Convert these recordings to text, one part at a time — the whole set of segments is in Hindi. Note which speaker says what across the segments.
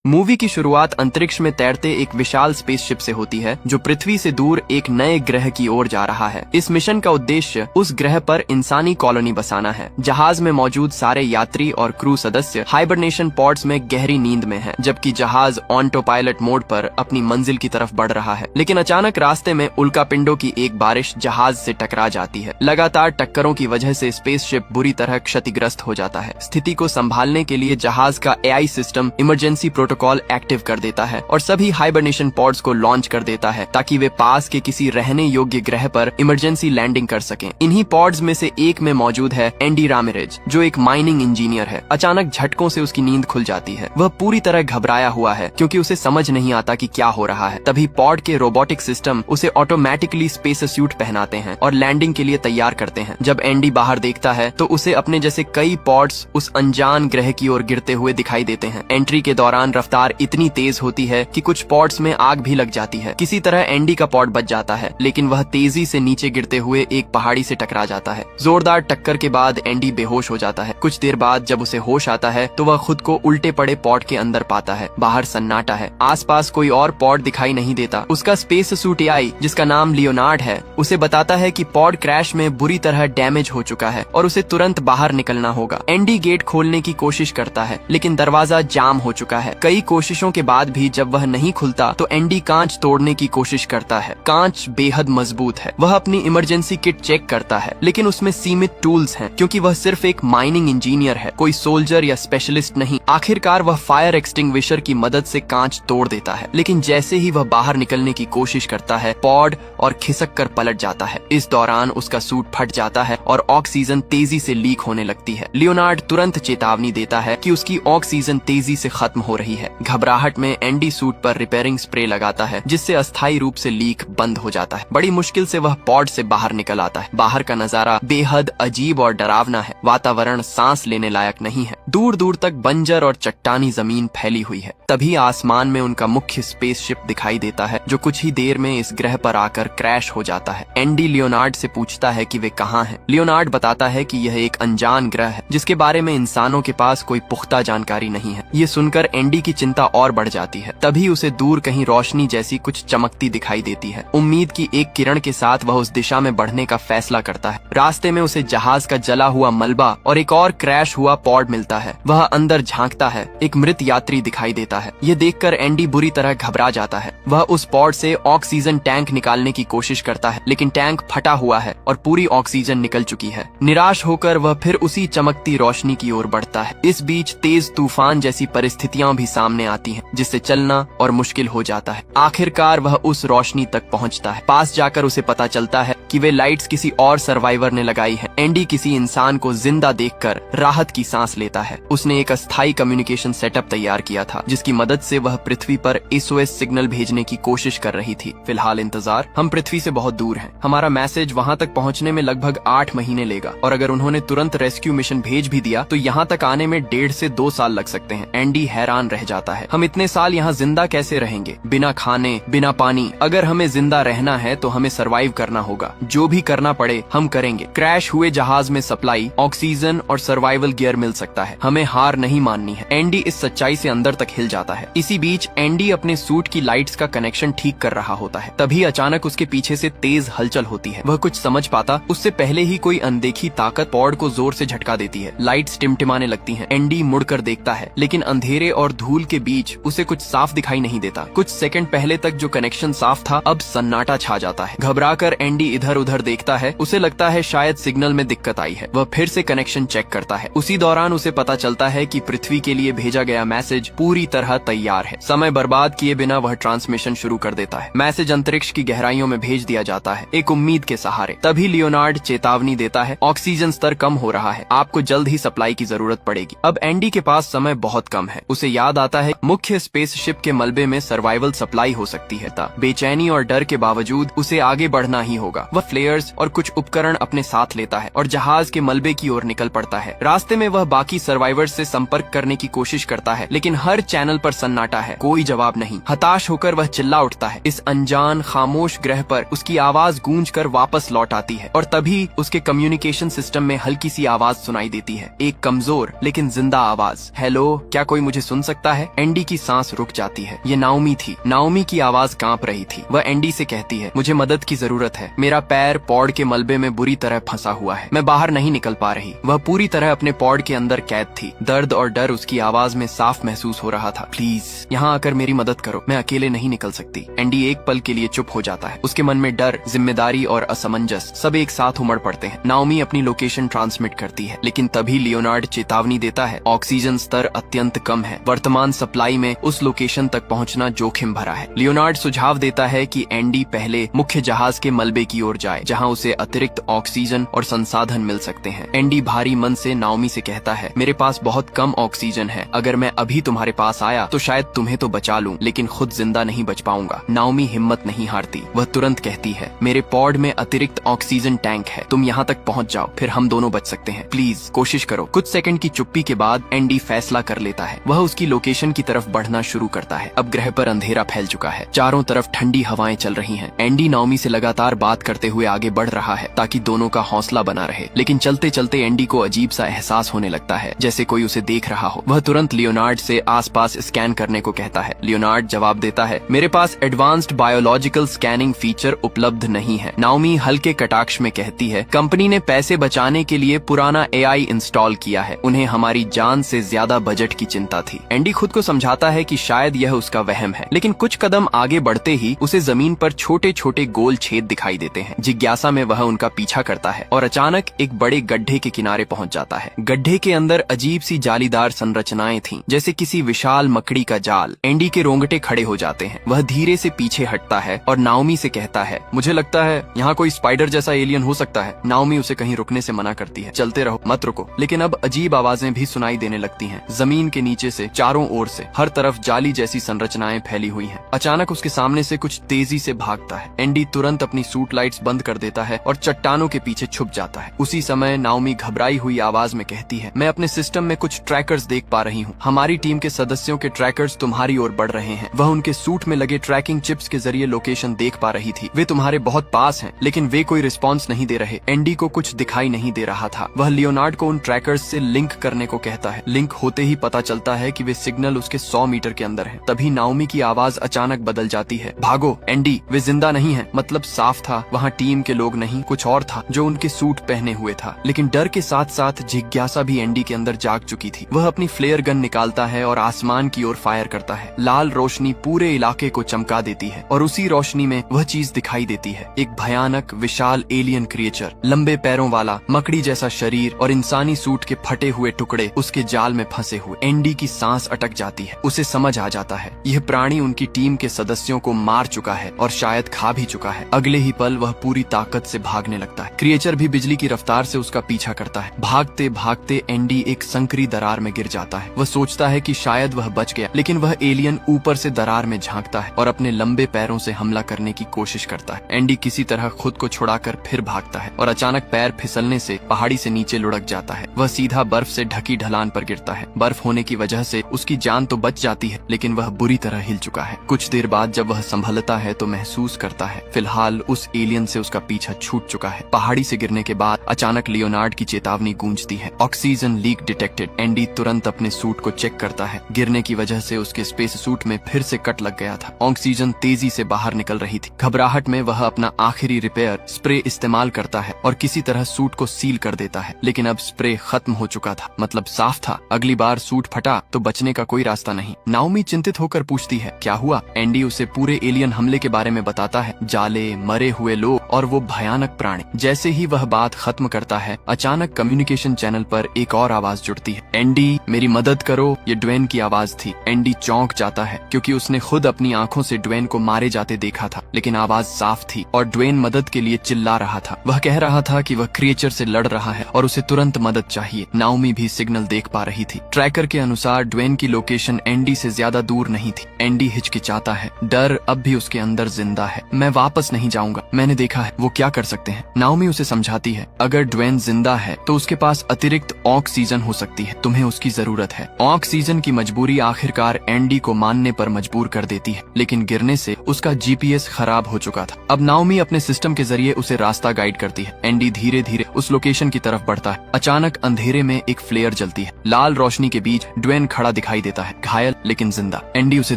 Speaker 1: मूवी की शुरुआत अंतरिक्ष में तैरते एक विशाल स्पेसशिप से होती है जो पृथ्वी से दूर एक नए ग्रह की ओर जा रहा है। इस मिशन का उद्देश्य उस ग्रह पर इंसानी कॉलोनी बसाना है। जहाज में मौजूद सारे यात्री और क्रू सदस्य हाइबरनेशन पॉड्स में गहरी नींद में हैं, जबकि जहाज ऑटो पायलट मोड पर अपनी मंजिल की तरफ बढ़ रहा है। लेकिन अचानक रास्ते में उल्कापिंडों की एक बारिश जहाज से टकरा जाती है। लगातार टक्करों की वजह से स्पेसशिप बुरी तरह क्षतिग्रस्त हो जाता है। स्थिति को संभालने के लिए जहाज का AI system emergency protocol active कर देता है और सभी हाइबरनेशन पॉड्स को लॉन्च कर देता है ताकि वे पास के किसी रहने योग्य ग्रह पर इमरजेंसी लैंडिंग कर सकें। इन्हीं पॉड्स में से एक में मौजूद है एंडी रामिरेज, जो एक माइनिंग इंजीनियर है। अचानक झटकों से उसकी नींद खुल जाती है। वह पूरी तरह घबराया हुआ है क्योंकि उसे समझ नहीं आता कि क्या हो रहा है। तभी पॉड के रोबोटिक सिस्टम उसे ऑटोमेटिकली स्पेस सूट पहनाते हैं और लैंडिंग के लिए तैयार करते हैं। जब एंडी बाहर देखता है तो उसे अपने जैसे कई पॉड्स उस अनजान ग्रह की ओर गिरते हुए दिखाई देते हैं। एंट्री के दौरान रफ्तार इतनी तेज होती है कि कुछ पॉड्स में आग भी लग जाती है। किसी तरह एंडी का पॉड बच जाता है, लेकिन वह तेजी से नीचे गिरते हुए एक पहाड़ी से टकरा जाता है। जोरदार टक्कर के बाद एंडी बेहोश हो जाता है। कुछ देर बाद जब उसे होश आता है तो वह खुद को उल्टे पड़े पॉड के अंदर पाता है। बाहर सन्नाटा है, आसपास कोई और पॉड दिखाई नहीं देता। उसका स्पेस सूट एआई, जिसका नाम लियोनार्ड है, उसे बताता है कि पॉड क्रैश में बुरी तरह डैमेज हो चुका है और उसे तुरंत बाहर निकलना होगा। एंडी गेट खोलने की कोशिश करता है, लेकिन दरवाजा जाम हो चुका है। कई कोशिशों के बाद भी जब वह नहीं खुलता तो एंडी कांच तोड़ने की कोशिश करता है। कांच बेहद मजबूत है। वह अपनी इमरजेंसी किट चेक करता है, लेकिन उसमें सीमित टूल्स हैं क्योंकि वह सिर्फ एक माइनिंग इंजीनियर है, कोई सोल्जर या स्पेशलिस्ट नहीं। आखिरकार वह फायर एक्सटिंग्विशर की मदद से कांच तोड़ देता है, लेकिन जैसे ही वह बाहर निकलने की कोशिश करता है, पॉड और खिसक कर पलट जाता है। इस दौरान उसका सूट फट जाता है और ऑक्सीजन तेजी से लीक होने लगती है। लियोनार्ड तुरंत चेतावनी देता है कि उसकी ऑक्सीजन तेजी से खत्म हो रही है। घबराहट में एंडी सूट पर रिपेयरिंग स्प्रे लगाता है, जिससे अस्थायी रूप से लीक बंद हो जाता है। बड़ी मुश्किल से वह पॉड से बाहर निकल आता है। बाहर का नजारा बेहद अजीब और डरावना है। वातावरण सांस लेने लायक नहीं है। दूर दूर तक बंजर और चट्टानी जमीन फैली हुई है। तभी आसमान में उनका मुख्य स्पेसशिप दिखाई देता है, जो कुछ ही देर में इस ग्रह पर आकर क्रैश हो जाता है। एंडी लियोनार्ड से पूछता है कि वे कहाँ हैं। लियोनार्ड बताता है कि यह एक अनजान ग्रह है जिसके बारे में इंसानों के पास कोई पुख्ता जानकारी नहीं है। ये सुनकर एंडी की चिंता और बढ़ जाती है। तभी उसे दूर कहीं रोशनी जैसी कुछ चमकती दिखाई देती है। उम्मीद की एक किरण के साथ वह उस दिशा में बढ़ने का फैसला करता है। रास्ते में उसे जहाज का जला हुआ मलबा और एक और क्रैश हुआ पॉड मिलता है। वह अंदर झांकता है। एक मृत यात्री दिखाई देता है। ये देखकर एंडी बुरी तरह घबरा जाता है। वह उस पॉड से ऑक्सीजन टैंक निकालने की कोशिश करता है, लेकिन टैंक फटा हुआ है और पूरी ऑक्सीजन निकल चुकी है। निराश होकर वह फिर उसी चमकती रोशनी की ओर बढ़ता है। इस बीच तेज तूफान जैसी परिस्थितियां भी सामने आती हैं, जिससे चलना और मुश्किल हो जाता है। आखिरकार वह उस रोशनी तक पहुंचता है। पास जाकर उसे पता चलता है कि वे लाइट्स किसी और सर्वाइवर ने लगाई है। एंडी किसी इंसान को जिंदा देखकर राहत की सांस लेता है। उसने एक अस्थायी कम्युनिकेशन सेटअप तैयार किया था, जिसकी मदद से वह पृथ्वी पर एसओएस सिग्नल भेजने की कोशिश कर रही थी। फिलहाल इंतजार, हम पृथ्वी से बहुत दूर हैं। हमारा मैसेज वहां तक पहुंचने में लगभग 8 महीने लेगा और अगर उन्होंने तुरंत रेस्क्यू मिशन भेज भी दिया तो यहाँ तक आने में 1.5 से 2 साल लग सकते हैं। एंडी हैरान रह जाता है। हम इतने साल यहाँ जिंदा कैसे रहेंगे, बिना खाने बिना पानी? अगर हमें जिंदा रहना है तो हमें सरवाइव करना होगा। जो भी करना पड़े हम करेंगे। क्रैश हुए जहाज में सप्लाई, ऑक्सीजन और सर्वाइवल गियर मिल सकता है। हमें हार नहीं माननी है। एंडी इस सच्चाई से अंदर तक हिल जाता है। इसी बीच एंडी अपने सूट की लाइट्स का कनेक्शन ठीक कर रहा होता है। तभी अचानक उसके पीछे से तेज हलचल होती है। वह कुछ समझ पाता उससे पहले ही कोई अनदेखी ताकत पॉड को जोर से झटका देती है। लाइट्स टिमटिमाने लगती हैं। एंडी मुड़कर देखता है, लेकिन अंधेरे और धूल के बीच उसे कुछ साफ दिखाई नहीं देता। कुछ सेकंड पहले तक जो कनेक्शन साफ था, अब सन्नाटा छा जाता है। घबराकर एंडी इधर उधर देखता है। उसे लगता है शायद सिग्नल में दिक्कत आई है। वह फिर से कनेक्शन चेक करता है। उसी दौरान उसे पता चलता है कि पृथ्वी के लिए भेजा गया मैसेज पूरी तरह तैयार है। समय बर्बाद किए बिना वह ट्रांसमिशन शुरू कर देता है। मैसेज अंतरिक्ष की गहराइयों में भेज दिया जाता है, एक उम्मीद के सहारे। तभी लियोनार्ड चेतावनी देता है, ऑक्सीजन स्तर कम हो रहा है, आपको जल्द ही सप्लाई की जरूरत पड़ेगी। अब एंडी के पास समय बहुत कम है। उसे याद आता है मुख्य स्पेसशिप के मलबे में सर्वाइवल सप्लाई हो सकती है। बेचैनी और डर के बावजूद उसे आगे बढ़ना ही होगा। वह फ्लेयर्स और कुछ उपकरण अपने साथ लेता है और जहाज के मलबे की ओर निकल पड़ता है। रास्ते में वह बाकी सर्वाइवर्स से संपर्क करने की कोशिश करता है, लेकिन हर चैनल पर सन्नाटा है, कोई जवाब नहीं। हताश होकर वह चिल्ला उठता है। इस अनजान खामोश ग्रह पर उसकी आवाज गूंजकर वापस लौट आती है और तभी उसके कम्युनिकेशन सिस्टम में हल्की सी आवाज सुनाई देती है, एक कमजोर लेकिन जिंदा आवाज। हेलो, क्या कोई मुझे सुन सकता है? है, एंडी की सांस रुक जाती है। ये नाओमी थी। नाओमी की आवाज कांप रही थी। वह एंडी से कहती है, मुझे मदद की जरूरत है। मेरा पैर पॉड के मलबे में बुरी तरह फंसा हुआ है। मैं बाहर नहीं निकल पा रही। वह पूरी तरह अपने पॉड के अंदर कैद थी। दर्द और डर उसकी आवाज में साफ महसूस हो रहा था। प्लीज यहाँ आकर मेरी मदद करो, मैं अकेले नहीं निकल सकती। एंडी एक पल के लिए चुप हो जाता है। उसके मन में डर, जिम्मेदारी और असमंजस सब एक साथ उमड़ पड़ते हैं। नाओमी अपनी लोकेशन ट्रांसमिट करती है, लेकिन तभी लियोनार्ड चेतावनी देता है, ऑक्सीजन स्तर अत्यंत कम है। वर्तमान सप्लाई में उस लोकेशन तक पहुंचना जोखिम भरा है। लियोनार्ड सुझाव देता है कि एंडी पहले मुख्य जहाज के मलबे की ओर जाए, जहां उसे अतिरिक्त ऑक्सीजन और संसाधन मिल सकते हैं। एंडी भारी मन से नाओमी से कहता है, मेरे पास बहुत कम ऑक्सीजन है। अगर मैं अभी तुम्हारे पास आया तो शायद तुम्हें तो बचा लूं, लेकिन खुद जिंदा नहीं बच पाऊंगा। नाओमी हिम्मत नहीं हारती। वह तुरंत कहती है, मेरे पॉड में अतिरिक्त ऑक्सीजन टैंक है, तुम यहाँ तक पहुँच जाओ, फिर हम दोनों बच सकते हैं। प्लीज कोशिश करो। कुछ सेकंड की चुप्पी के बाद एंडी फैसला कर लेता है। वह उसकी लोकेशन की तरफ बढ़ना शुरू करता है। अब ग्रह पर अंधेरा फैल चुका है। चारों तरफ ठंडी हवाएं चल रही हैं। एंडी नाओमी से लगातार बात करते हुए आगे बढ़ रहा है ताकि दोनों का हौसला बना रहे, लेकिन चलते चलते एंडी को अजीब सा एहसास होने लगता है, जैसे कोई उसे देख रहा हो। वह तुरंत लियोनार्ड से आसपास स्कैन करने को कहता है। लियोनार्ड जवाब देता है, मेरे पास एडवांस्ड बायोलॉजिकल स्कैनिंग फीचर उपलब्ध नहीं है। नाओमी हल्के कटाक्ष में कहती है, कंपनी ने पैसे बचाने के लिए पुराना AI इंस्टॉल किया है। उन्हें हमारी जान से ज्यादा बजट की चिंता थी। एंडी खुद को समझाता है कि शायद यह उसका वहम है, लेकिन कुछ कदम आगे बढ़ते ही उसे जमीन पर छोटे छोटे गोल छेद दिखाई देते हैं। जिज्ञासा में वह उनका पीछा करता है और अचानक एक बड़े गड्ढे के किनारे पहुंच जाता है। गड्ढे के अंदर अजीब सी जालीदार संरचनाएं थीं, जैसे किसी विशाल मकड़ी का जाल। एंडी के रोंगटे खड़े हो जाते हैं। वह धीरे से पीछे हटता है और नाओमी से कहता है, मुझे लगता है यहाँ कोई स्पाइडर जैसा एलियन हो सकता है। नाओमी उसे कहीं रुकने से मना करती है, चलते रहो, मत रुको। लेकिन अब अजीब आवाजें भी सुनाई देने लगती हैं। जमीन के नीचे से चारों ओर से हर तरफ जाली जैसी संरचनाएं फैली हुई हैं। अचानक उसके सामने से कुछ तेजी से भागता है। एंडी तुरंत अपनी सूट लाइट्स बंद कर देता है और चट्टानों के पीछे छुप जाता है। उसी समय नाओमी घबराई हुई आवाज में कहती है, मैं अपने सिस्टम में कुछ ट्रैकर्स देख पा रही हूँ। हमारी टीम के सदस्यों के ट्रैकर्स तुम्हारी ओर बढ़ रहे हैं। वह उनके सूट में लगे ट्रैकिंग चिप्स के जरिए लोकेशन देख पा रही थी। वे तुम्हारे बहुत पास हैं, लेकिन वे कोई रिस्पॉन्स नहीं दे रहे। एंडी को कुछ दिखाई नहीं दे रहा था। वह लियोनार्ड को उन ट्रैकर्स से लिंक करने को कहता है। लिंक होते ही पता चलता है कि वे सिग्नल उसके 100 मीटर के अंदर है। तभी नाओमी की आवाज अचानक बदल जाती है, भागो एंडी, वे जिंदा नहीं है। मतलब साफ था, वहाँ टीम के लोग नहीं, कुछ और था जो उनके सूट पहने हुए था। लेकिन डर के साथ साथ जिज्ञासा भी एंडी के अंदर जाग चुकी थी। वह अपनी फ्लेयर गन निकालता है और आसमान की ओर फायर करता है। लाल रोशनी पूरे इलाके को चमका देती है और उसी रोशनी में वह चीज दिखाई देती है, एक भयानक विशाल एलियन क्रिएचर, लंबे पैरों वाला, मकड़ी जैसा शरीर और इंसानी सूट के फटे हुए टुकड़े उसके जाल में फंसे हुए। एंडी की सांस अटक जाती है। उसे समझ आ जाता है यह प्राणी उनकी टीम के सदस्यों को मार चुका है और शायद खा भी चुका है। अगले ही पल वह पूरी ताकत से भागने लगता है। क्रिएचर भी बिजली की रफ्तार से उसका पीछा करता है। भागते भागते एंडी एक संकरी दरार में गिर जाता है। वह सोचता है कि शायद वह बच गया, लेकिन वह एलियन ऊपर से दरार में झांकता है और अपने लंबे पैरों से हमला करने की कोशिश करता है। एंडी किसी तरह खुद को छुड़ाकर फिर भागता है और अचानक पैर फिसलने से पहाड़ी से नीचे लुढ़क जाता है। वह सीधा बर्फ से ढकी ढलान पर गिरता है। बर्फ होने की वजह से उसकी जान तो बच जाती है, लेकिन वह बुरी तरह हिल चुका है। कुछ देर बाद जब वह संभलता है तो महसूस करता है फिलहाल उस एलियन से उसका पीछा छूट चुका है। पहाड़ी से गिरने के बाद अचानक लियोनार्ड की चेतावनी गूंजती है, ऑक्सीजन लीक डिटेक्टेड। एंडी तुरंत अपने सूट को चेक करता है। गिरने की वजह से उसके स्पेस सूट में फिर से कट लग गया था। ऑक्सीजन तेजी से बाहर निकल रही थी। घबराहट में वह अपना आखिरी रिपेयर स्प्रे इस्तेमाल करता है और किसी तरह सूट को सील कर देता है, लेकिन अब स्प्रे खत्म हो चुका था। मतलब साफ था, अगली बार सूट फटा तो बचने का कोई रास्ता नहीं। नाओमी चिंतित होकर पूछती है, क्या हुआ? एंडी उसे पूरे एलियन हमले के बारे में बताता है, जाले, मरे हुए लोग और वो भयानक प्राणी। जैसे ही वह बात खत्म करता है, अचानक कम्युनिकेशन चैनल पर एक और आवाज जुड़ती है, एंडी मेरी मदद करो। ये ड्वेन की आवाज थी। एंडी चौंक जाता है क्योंकि उसने खुद अपनी आंखों से ड्वेन को मारे जाते देखा था, लेकिन आवाज साफ थी और ड्वेन मदद के लिए चिल्ला रहा था। वह कह रहा था कि वह क्रिएचर से लड़ रहा है और उसे तुरंत मदद चाहिए। नाओमी भी सिग्नल देख पा रही थी। ट्रैकर के अनुसार ड्वेन की लोकेशन एंडी से ज्यादा दूर नहीं थी। एंडी हिचकिचाता है, डर अब भी उसके अंदर जिंदा है। मैं वापस नहीं जाऊंगा, मैंने देखा है वो क्या कर सकते हैं। नाओमी उसे समझाती है, अगर ड्वेन जिंदा है तो उसके पास अतिरिक्त ऑक्सीजन हो सकती है, तुम्हें उसकी जरूरत है। ऑक्सीजन की मजबूरी आखिरकार एंडी को मानने पर मजबूर कर देती है, लेकिन गिरने से उसका जीपीएस खराब हो चुका था। अब नाओमी अपने सिस्टम के जरिए उसे रास्ता गाइड करती है। एंडी धीरे धीरे उस लोकेशन की तरफ बढ़ता है। अचानक अंधेरे में एक फ्लेयर जलती है। लाल रोशनी के बीच ड्वेन खड़ा दिखाई दिखाई देता है, घायल लेकिन जिंदा। एंडी उसे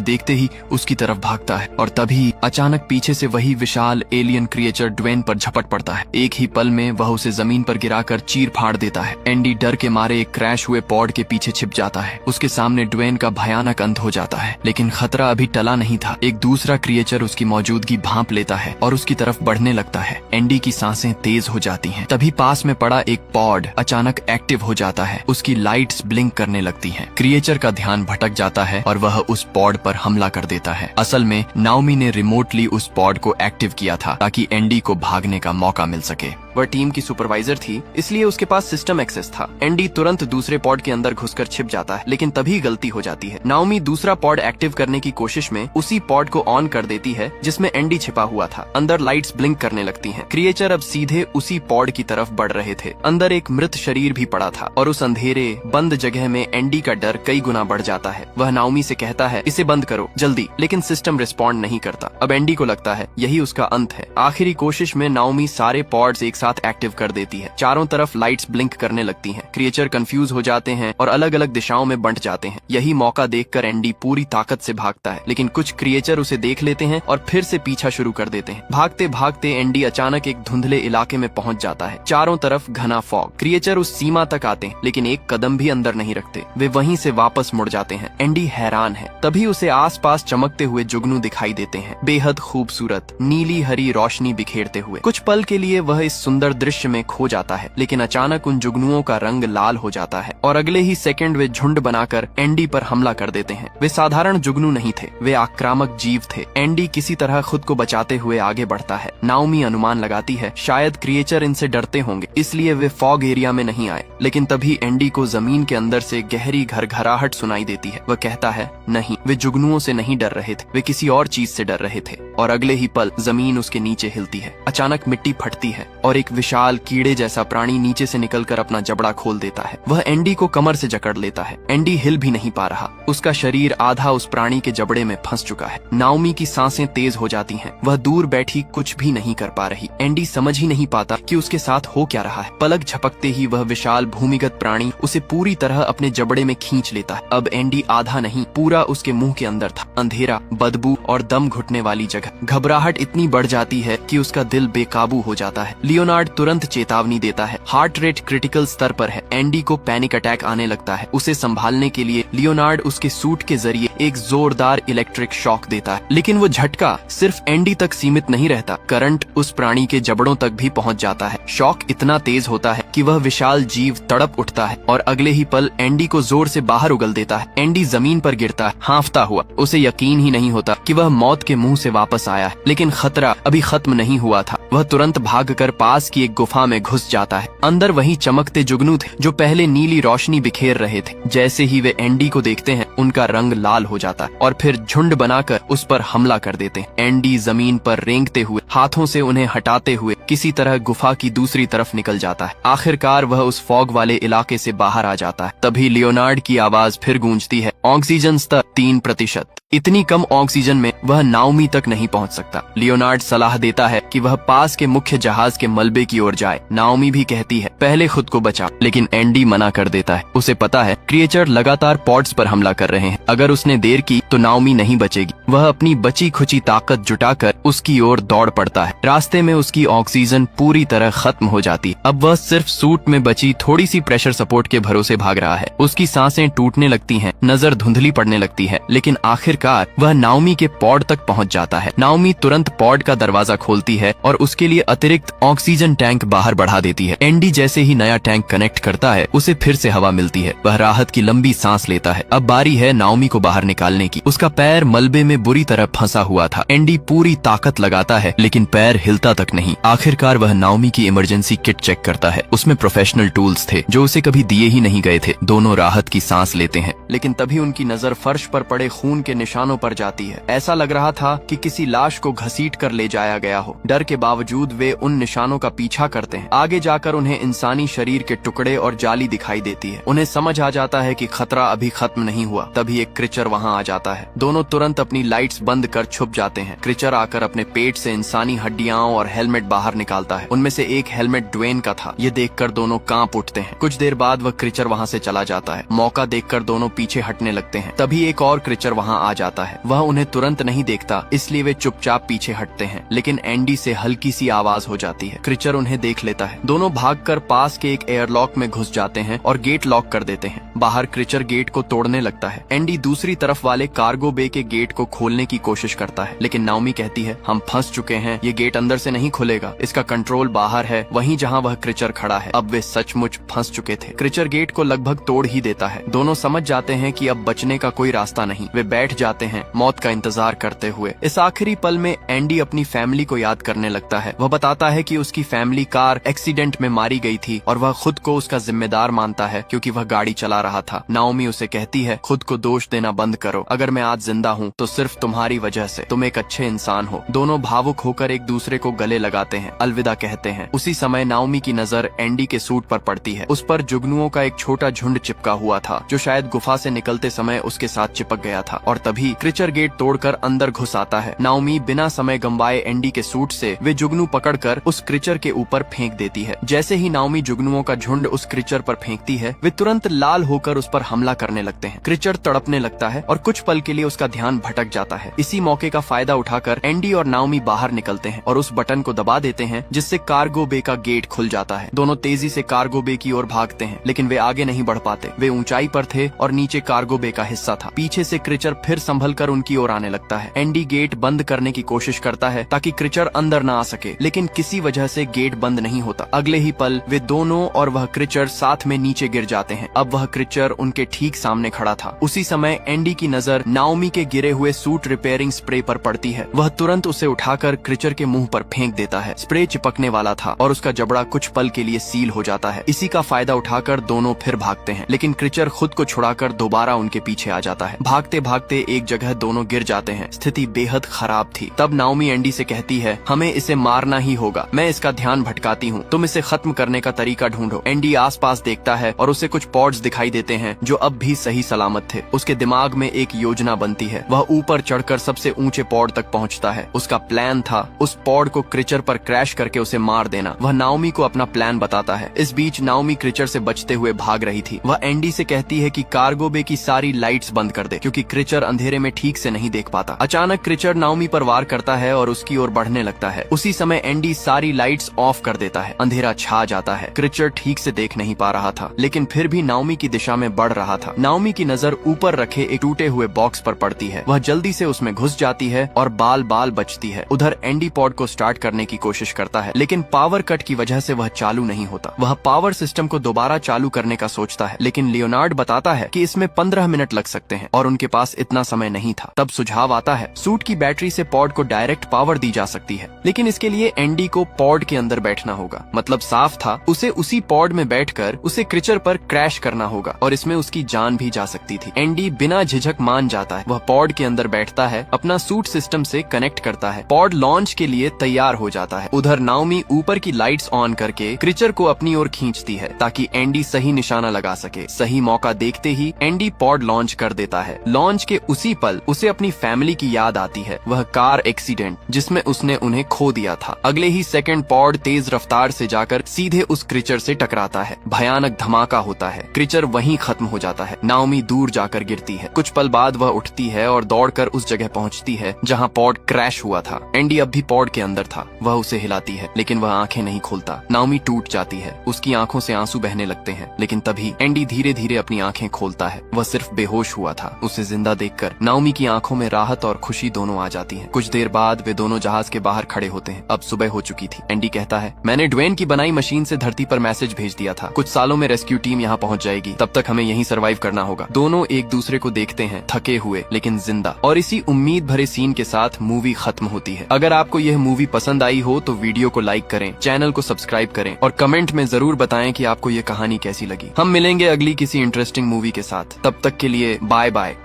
Speaker 1: देखते ही उसकी तरफ भागता है और तभी अचानक पीछे से वही विशाल एलियन क्रिएचर ड्वेन पर झपट पड़ता है। एक ही पल में वह उसे जमीन पर गिराकर चीर फाड़ देता है। एंडी डर के मारे एक क्रैश हुए पॉड के पीछे छिप जाता है। उसके सामने ड्वेन का भयानक अंत हो जाता है, लेकिन खतरा अभी टला नहीं था। एक दूसरा क्रिएचर उसकी मौजूदगी भांप लेता है और उसकी तरफ बढ़ने लगता है। एंडी की सांसें तेज हो जाती हैं। तभी पास में पड़ा एक पॉड अचानक एक्टिव हो जाता है। उसकी लाइट्स ब्लिंक करने लगती हैं। क्रिएचर का ध्यान भटक जाता है और वह उस पॉड पर हमला कर देता है। असल में नाओमी ने रिमोटली उस पॉड को एक्टिव किया था ताकि एंडी को भागने का मौका मिल सके। वह टीम की सुपरवाइजर थी, इसलिए उसके पास सिस्टम एक्सेस था। एंडी तुरंत दूसरे पॉड के अंदर घुसकर छिप जाता है, लेकिन तभी गलती हो जाती है। नाओमी दूसरा पॉड एक्टिव करने की कोशिश में उसी पॉड को ऑन कर देती है जिसमें एंडी छिपा हुआ था। अंदर लाइट्स ब्लिंक करने लगती हैं। क्रिएचर अब सीधे उसी पॉड की तरफ बढ़ रहे थे। अंदर एक मृत शरीर भी पड़ा था और उस अंधेरे बंद जगह में एंडी का डर कई गुना बढ़ जाता है। वह नाओमी से कहता है, इसे बंद करो जल्दी, लेकिन सिस्टम रिस्पॉन्ड नहीं करता। अब एंडी को लगता है यही उसका अंत है। आखिरी कोशिश में नाओमी सारे पॉड्स एक साथ एक्टिव कर देती है। चारों तरफ लाइट्स ब्लिंक करने लगती हैं। क्रिएचर कंफ्यूज हो जाते हैं और अलग अलग दिशाओं में बंट जाते हैं। यही मौका देखकर एंडी पूरी ताकत से भागता है, लेकिन कुछ क्रिएचर उसे देख लेते हैं और फिर से पीछा शुरू कर देते हैं। भागते भागते एंडी अचानक एक धुंधले इलाके में पहुंच जाता है। चारों तरफ घना फॉग। क्रिएचर उस सीमा तक आते हैं, लेकिन एक कदम भी अंदर नहीं रखते। वे वहीं से वापस मुड़ जाते हैं। एंडी हैरान है। तभी उसे आसपास चमकते हुए जुगनू दिखाई देते हैं, बेहद खूबसूरत नीली हरी रोशनी बिखेरते हुए। कुछ पल के लिए वह इस सुंदर दृश्य में खो जाता है, लेकिन अचानक उन जुगनुओं का रंग लाल हो जाता है और अगले ही सेकंड वे झुंड बनाकर एंडी पर हमला कर देते हैं। वे साधारण जुगनू नहीं थे, वे आक्रामक जीव थे। एंडी किसी तरह खुद को बचाते हुए आगे बढ़ता है। नाओमी अनुमान लगाती है शायद क्रिएचर इनसे डरते होंगे, इसलिए वे फॉग एरिया में नहीं आए। लेकिन तभी एंडी को जमीन के अंदर से गहरी घरघराहट सुनाई देती है। वह कहता है, नहीं, वे जुगनुओं से नहीं डर रहे थे, वे किसी और चीज से डर रहे थे। और अगले ही पल जमीन उसके नीचे हिलती है। अचानक मिट्टी फटती है और एक विशाल कीड़े जैसा प्राणी नीचे से निकलकर अपना जबड़ा खोल देता है। वह एंडी को कमर से जकड़ लेता है। एंडी हिल भी नहीं पा रहा। उसका शरीर आधा उस प्राणी के जबड़े में फंस चुका है। नाओमी की सांसें तेज हो जाती हैं। वह दूर बैठी कुछ भी नहीं कर पा रही। एंडी समझ ही नहीं पाता कि उसके साथ हो क्या रहा है। पलक झपकते ही वह विशाल भूमिगत प्राणी उसे पूरी तरह अपने जबड़े में खींच लेता है। अब एंडी आधा नहीं, पूरा उसके मुंह के अंदर था। अंधेरा, बदबू और दम घुटने वाली जगह। घबराहट इतनी बढ़ जाती है कि उसका दिल बेकाबू हो जाता है। लियोनार्ड तुरंत चेतावनी देता है, हार्ट रेट क्रिटिकल स्तर पर है। एंडी को पैनिक अटैक आने लगता है। उसे संभालने के लिए लियोनार्ड उसके सूट के जरिए एक जोरदार इलेक्ट्रिक शॉक देता है, लेकिन वो झटका सिर्फ एंडी तक सीमित नहीं रहता। करंट उस प्राणी के जबड़ों तक भी पहुंच जाता है। शॉक इतना तेज होता है कि वह विशाल जीव तड़प उठता है और अगले ही पल एंडी को जोर से बाहर उगल देता है। एंडी जमीन पर गिरता है, हांफता हुआ। उसे यकीन ही नहीं होता कि वह मौत के मुंह से वापस आया है, लेकिन खतरा अभी खत्म नहीं हुआ था। वह तुरंत भागकर पास की एक गुफा में घुस जाता है। अंदर वही चमकते जुगनू थे जो पहले नीली रोशनी बिखेर रहे थे। जैसे ही वे एंडी को देखते हैं, उनका रंग लाल हो जाता है और फिर झुंड बनाकर उस पर हमला कर देते हैं। एंडी जमीन पर रेंगते हुए, हाथों से उन्हें हटाते हुए किसी तरह गुफा की दूसरी तरफ निकल जाता है। आखिरकार वह उस फॉग वाले इलाके से बाहर आ जाता है। तभी लियोनार्ड की आवाज फिर गूंजती है, ऑक्सीजन स्तर 3%। इतनी कम ऑक्सीजन में वह नाओमी तक नहीं पहुंच सकता। लियोनार्ड सलाह देता है कि वह पास के मुख्य जहाज के मलबे की ओर जाए। नाओमी भी कहती है, पहले खुद को बचा, लेकिन एंडी मना कर देता है। उसे पता है क्रिएचर लगातार पॉड्स पर हमला कर रहे हैं। अगर उसने देर की तो नाओमी नहीं बचेगी। वह अपनी बची खुची ताकत जुटाकर उसकी ओर दौड़ पड़ता है। रास्ते में उसकी ऑक्सीजन पूरी तरह खत्म हो जाती। अब वह सिर्फ सूट में बची थोड़ी सी प्रेशर सपोर्ट के भरोसे भाग रहा है। उसकी सांसें टूटने लगती हैं, नजर धुंधली पड़ने लगती है, लेकिन आखिरकार वह नाओमी के पॉड तक पहुंच जाता है। नाओमी तुरंत पॉड का दरवाजा खोलती है और उसके लिए अतिरिक्त ऑक्सीजन टैंक बाहर बढ़ा देती है। एंडी जैसे ही नया टैंक कनेक्ट करता है, उसे फिर से हवा मिलती है। वह राहत की लंबी सांस लेता है। अब बारी है नाओमी को बाहर निकालने की। उसका पैर मलबे में बुरी तरह फंसा हुआ था। एंडी पूरी ताकत लगाता है, लेकिन पैर हिलता तक नहीं। आखिरकार वह नाओमी की इमरजेंसी किट चेक करता है। उसमें प्रोफेशनल टूल्स थे जो उसे कभी दिए ही नहीं गए थे। दोनों राहत की सांस लेते हैं, लेकिन तभी उनकी नजर फर्श पर पड़े खून के निशानों पर जाती है। ऐसा लग रहा था कि किसी लाश को घसीट कर ले जाया गया हो। डर के बावजूद बावजूद वे उन निशानों का पीछा करते हैं। आगे जाकर उन्हें इंसानी शरीर के टुकड़े और जाली दिखाई देती है। उन्हें समझ आ जाता है कि खतरा अभी खत्म नहीं हुआ। तभी एक क्रीचर वहां आ जाता है। दोनों तुरंत अपनी लाइट्स बंद कर छुप जाते हैं। क्रीचर आकर अपने पेट से इंसानी हड्डियां और हेलमेट बाहर निकालता है। उनमें से एक हेलमेट ड्वेन का था। ये देखकर दोनों कांप उठते हैं। कुछ देर बाद वह क्रीचर वहां से चला जाता है। मौका देखकर दोनों पीछे हटने लगते हैं। तभी एक और क्रीचर वहां आ जाता है। वह उन्हें तुरंत नहीं देखता, इसलिए वे चुपचाप पीछे हटते हैं। लेकिन एंडी से हल्की सी आवाज हो जाती है। क्रीचर उन्हें देख लेता है। दोनों भागकर पास के एक एयरलॉक में घुस जाते हैं और गेट लॉक कर देते हैं। बाहर क्रीचर गेट को तोड़ने लगता है। एंडी दूसरी तरफ वाले कार्गो बे के गेट को खोलने की कोशिश करता है, लेकिन नाओमी कहती है, हम फंस चुके हैं, ये गेट अंदर से नहीं खुलेगा, इसका कंट्रोल बाहर है, वहीं जहां वह क्रीचर खड़ा है। अब वे सचमुच फंस चुके थे। क्रीचर गेट को लगभग तोड़ ही देता है। दोनों समझ जाते हैं कि अब बचने का कोई रास्ता नहीं। वे बैठ जाते हैं मौत का इंतजार करते हुए। इस आखिरी पल में एंडी अपनी फैमिली को याद करने लगता है। वह बताता है कि उसकी फैमिली कार एक्सीडेंट में मारी गई थी और वह खुद को उसका जिम्मेदार मानता है क्योंकि वह गाड़ी चला रहा था। नाओमी उसे कहती है, खुद को दोष देना बंद करो। अगर मैं आज जिंदा हूँ तो सिर्फ तुम्हारी वजह से। तुम एक अच्छे इंसान हो। दोनों भावुक होकर एक दूसरे को गले लगाते हैं, अलविदा कहते हैं। उसी समय नाओमी की नजर एंडी के सूट पर पड़ती है। उस पर जुगनुओं का एक छोटा झुंड चिपका हुआ था, जो शायद गुफा से निकलते समय उसके साथ चिपक गया था। और तभी क्रीचर गेट तोड़कर अंदर घुस आता है। नाओमी बिना समय गंवाए एंडी के सूट से वे जुगनू पकड़कर उस क्रीचर के ऊपर फेंक देती है। जैसे ही नाओमी जुगनुओं का झुंड उस क्रीचर पर फेंकती है, वे तुरंत लाल होकर उस पर हमला करने लगते हैं। क्रीचर तड़पने लगता है और कुछ पल के लिए उसका ध्यान भटक जाता है। इसी मौके का फायदा उठाकर एंडी और नाओमी बाहर निकलते हैं और उस बटन को दबा देते हैं, जिससे कार्गो बे का गेट खुल जाता है। दोनों तेजी से कार्गो बे की ओर भागते हैं, लेकिन वे आगे नहीं बढ़ पाते। वे ऊंचाई पर थे और नीचे कार्गो बे का हिस्सा था। पीछे से क्रीचर फिर संभल कर उनकी ओर आने लगता है। एंडी गेट बंद करने की कोशिश करता है ताकि क्रीचर अंदर न आ सके, लेकिन किसी वजह से गेट बंद नहीं होता। अगले ही पल वे दोनों और वह क्रीचर साथ में नीचे गिर जाते हैं। अब वह क्रीचर उनके ठीक सामने खड़ा था। उसी समय एंडी की नजर नाओमी के गिरे हुए सूट रिपेयरिंग स्प्रे पर पड़ती है। वह तुरंत उसे उठाकर क्रीचर के मुंह पर फेंक देता है। स्प्रे चिपकने वाला था और उसका जबड़ा कुछ पल के लिए सील हो जाता है। इसी का फायदा उठाकर दोनों फिर भागते हैं, लेकिन क्रीचर खुद को छुड़ाकर दोबारा उनके पीछे आ जाता है। भागते भागते एक जगह दोनों गिर जाते हैं। स्थिति बेहद खराब थी। तब नाओमी एंडी से कहती है, हमें इसे मारना ही होगा। मैं इसका ध्यान भटकाती हूँ, तुम इसे खत्म करने का तरीका ढूंढो। एंडी आसपास देखता है और उसे कुछ पॉड्स दिखाई देते हैं जो अब भी सही सलामत थे। उसके दिमाग में एक योजना बनती है। वह ऊपर चढ़कर सबसे ऊंचे पॉड तक पहुंचता है। उसका प्लान था उस पॉड को क्रीचर पर क्रैश करके उसे मार देना। वह नाओमी को अपना प्लान बताता है। इस बीच नाओमी क्रीचर से बचते हुए भाग रही थी। वह एंडी से कहती है कि कार्गो बे की सारी लाइट्स बंद कर दे, क्योंकि क्रीचर अंधेरे में ठीक से नहीं देख पाता। अचानक क्रीचर नाओमी पर वार करता है और उसकी ओर बढ़ने लगता है। उसी समय एंडी सारी लाइट्स ऑफ कर देता है। अंधेरा छा जाता है। क्रीचर ठीक से देख नहीं पा रहा था, लेकिन फिर भी नाओमी की दिशा में बढ़ रहा था। नाओमी की नजर ऊपर रखे एक टूटे हुए बॉक्स पर पड़ती है। वह जल्दी से उसमें घुस जाती है और बाल बाल बचती है। उधर एंडी पॉड को स्टार्ट करने की कोशिश करता है, लेकिन पावर कट की वजह से वह चालू नहीं होता। वह पावर सिस्टम को दोबारा चालू करने का सोचता है, लेकिन लियोनार्ड बताता है कि इसमें 15 मिनट लग सकते हैं और उनके पास इतना समय नहीं था। तब सुझाव आता है, सूट की बैटरी से पॉड को डायरेक्ट पावर दी जा सकती है, लेकिन इसके लिए एंडी को पॉड के अंदर बैठना होगा। मतलब साफ था, उसे उसी पॉड में बैठकर उसे क्रीचर पर क्रैश करना होगा और इसमें उसकी जान भी जा सकती थी। एंडी बिना झिझक मान जाता है। वह पॉड के अंदर बैठता है, अपना सूट सिस्टम से कनेक्ट करता है। पॉड लॉन्च के लिए तैयार हो जाता है। उधर नाओमी ऊपर की लाइट्स ऑन करके क्रीचर को अपनी ओर खींचती है ताकि एंडी सही निशाना लगा सके। सही मौका देखते ही एंडी पॉड लॉन्च कर देता है। लॉन्च के उसी पल उसे अपनी फैमिली की याद आती है। वह कार एक्सीडेंट जिसमें उसने उन्हें खो दिया था। अगले ही सेकंड पॉड तेज रफ्तार से जाकर सीधे उस क्रीचर से टकराता है। भयानक धमाका होता है। क्रीचर वहीं खत्म हो जाता है। नाओमी दूर जाकर गिरती है। कुछ पल बाद वह उठती है और दौड़कर उस जगह पहुंचती है जहां पॉड क्रैश हुआ था। एंडी अब भी पॉड के अंदर था। वह उसे हिलाती है, लेकिन वह आंखें नहीं खोलता। नाओमी टूट जाती है। उसकी आंखों से आंसू बहने लगते हैं, लेकिन तभी एंडी धीरे धीरे अपनी आंखें खोलता है। वह सिर्फ बेहोश हुआ था। उसे जिंदा देखकर नाओमी की आंखों में राहत और खुशी दोनों आ जाती है। कुछ देर बाद वे दोनों जहाज के बाहर खड़े होते हैं। अब सुबह हो चुकी थी। एंडी कहता है, मैंने ड्वेन की बनाई मशीन से धरती पर मैसेज भेज दिया था। कुछ सालों में रेस्क्यू टीम यहाँ पहुँच जाएगी। तब तक हमें यहीं सर्वाइव करना होगा। दोनों एक दूसरे को देखते हैं, थके हुए लेकिन जिंदा। और इसी उम्मीद भरे सीन के साथ मूवी खत्म होती है। अगर आपको यह मूवी पसंद आई हो तो वीडियो को लाइक करें, चैनल को सब्सक्राइब करें और कमेंट में जरूर बताएं कि आपको ये कहानी कैसी लगी। हम मिलेंगे अगली किसी इंटरेस्टिंग मूवी के साथ। तब तक के लिए बाय बाय।